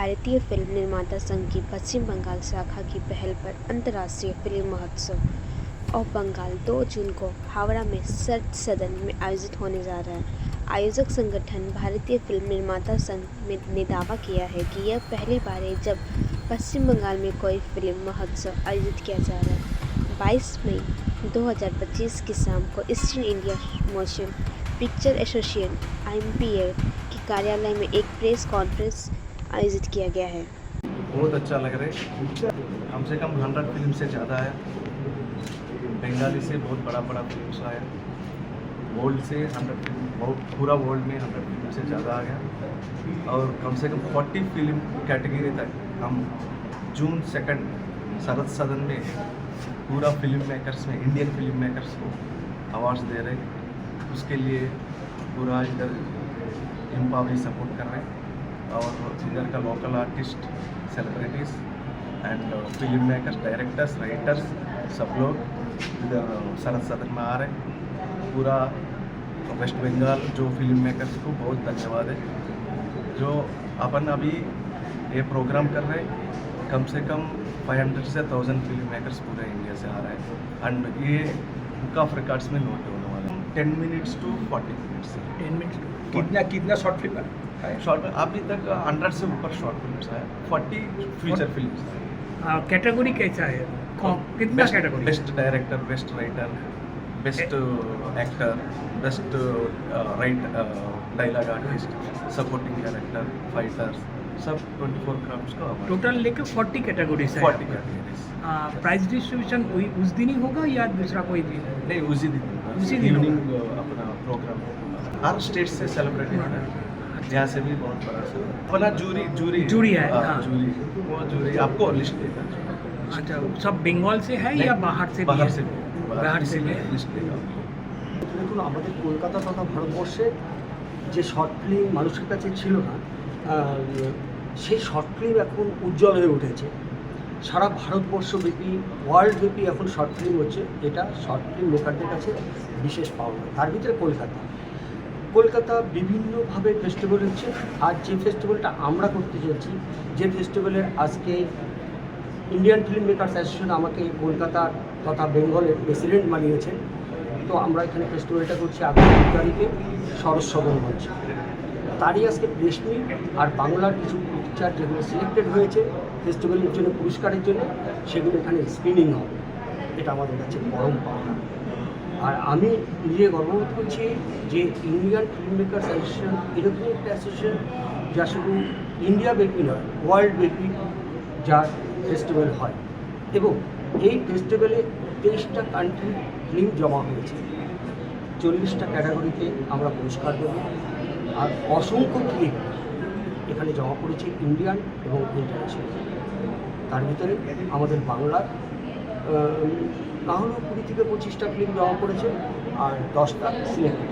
भारतीय फिल्म निर्माता संघ की पश्चिम बंगाल शाखा की पहल पर अंतर्राष्ट्रीय फिल्म महोत्सव ऑफ बंगाल 2 जून को हावड़ा में सदन में आयोजित होने जा रहा है। आयोजक संगठन भारतीय फिल्म निर्माता संघ ने दावा किया है कि यह पहली बार है जब पश्चिम बंगाल में कोई फिल्म महोत्सव आयोजित किया जा रहा है। 22 मई 2025 की शाम को eastern India motion picture association (IMPA) के कार्यालय में एक प्रेस कॉन्फ्रेंस आयोजित किया गया है। बहुत अच्छा लग रहा है। कम से कम 100 फिल्म से ज़्यादा है। बंगाली से बहुत बड़ा फिल्म आया। वर्ल्ड से 100 फिल्म, बहुत पूरा वर्ल्ड में 100 फिल्म से ज़्यादा आ गया। और कम से कम 40 फिल्म कैटेगरी तक हम जून 2 शरद सदन में पूरा फिल्म मेकर्स में इंडियन फिल्म मेकर्स को अवार्ड्स दे रहे हैं। उसके लिए पूरा इधर IMPA भी सपोर्ट कर रहे हैं और इधर का local artist, celebrities and film makers, directors, writers सब लोग इधर शरद सदन में आ रहे हैं। पूरा वेस्ट बंगाल जो फिल्म मेकर्स को बहुत धन्यवाद है। जो अपन अभी ये प्रोग्राम कर रहे हैं, कम से कम 500 से 1000 फिल्म मेकर्स पूरे इंडिया से आ रहे हैं एंड ये बुक ऑफ रिकॉर्ड्स में नोट होने वाला है। 10 मिनट्स टू 40 मिनट्स। 10 मिनट कितना शॉर्ट फिल्म है? शॉर्ट अभी तक 100 से ऊपर शॉर्ट फिल्म्स है, 40 फीचर फिल्म्स। कैटेगरी कैसा है? कितना category? Best director, best writer, best actor, best dialogue artist, supporting character, fighters, सब 24 क्राफ्ट्स का अवार्ड। टोटल लेके 40 कैटेगरीज है। 40 कैटेगरीज। प्राइस डिस्ट्रीब्यूशन उस दिन ही होगा या दूसरा कोई दिन? नहीं, उसी दिन इवनिंग अपना प्रोग्राम हर स्टेट से सेलिब्रेट होना है। यहाँ से भी बहुत बड़ा से अपना जूरी है। हाँ। जूरी आपको लिस्ट देगा। अच्छा, सब बंगाल से है या बाहर से? बाहर से भी लिस्ट देगा। দেখুন, আমাদের কলকাতা তথা ভারতবর্ষে যে শর্ট ফিল্ম মানুষের কাছে ছিল না, সেই শর্ট ফিল্ম এখন উজ্জ্বল হয়ে উঠেছে। সারা ভারতবর্ষব্যাপী, ওয়ার্ল্ডব্যাপী এখন শর্ট ফিল্ম হচ্ছে। এটা শর্ট ফিল্ম মেকারদের কাছে বিশেষ পাওনা। তার ভিতরে কলকাতা বিভিন্নভাবে ফেস্টিভ্যাল হচ্ছে। আর যে ফেস্টিভ্যালটা আমরা করতে চলছি, যে ফেস্টিভ্যালের আজকে ইন্ডিয়ান ফিল্ম মেকার্স অ্যাসোসিয়েশন আমাকে কলকাতার তথা বেঙ্গলের প্রেসিডেন্ট বানিয়েছেন। তো আমরা এখানে ফেস্টিভ্যালটা করছি আগামী 2 তারিখে সরস্বতী মঞ্চে। তারই আজকে প্রেস মিট আর বাংলার কিছু পিকচার যেগুলো সিলেক্টেড হয়েছে ফেস্টিভ্যালের জন্য, পুরস্কারের জন্য, সেগুলো এখানে স্ক্রিনিং হবে। এটা আমাদের কাছে পরম পাওনা। আর আমি নিজে গর্ববোধ করছি যে ইন্ডিয়ান ফিল্ম মেকার্স অ্যাসোসিয়েশন এরকম একটা অ্যাসোসিয়েশন যা শুধু ইন্ডিয়া ব্যাপী নয়, ওয়ার্ল্ড ব্যাপী যার ফেস্টিভ্যাল হয়। এবং এই ফেস্টিভ্যালে 23টা কান্ট্রি ফিল্ম জমা হয়েছে। 40টা ক্যাটাগরিতে আমরা পুরস্কার দেব। আর অসংখ্য ফিল্ম এখানে জমা পড়েছে, ইন্ডিয়ান এবং ইন্টারন্যাশনাল। তার ভিতরে আমাদের বাংলার না হলেও 20 থেকে 25টা ফিল্ম জমা পড়েছে আর 10টা সিলেক্টেড।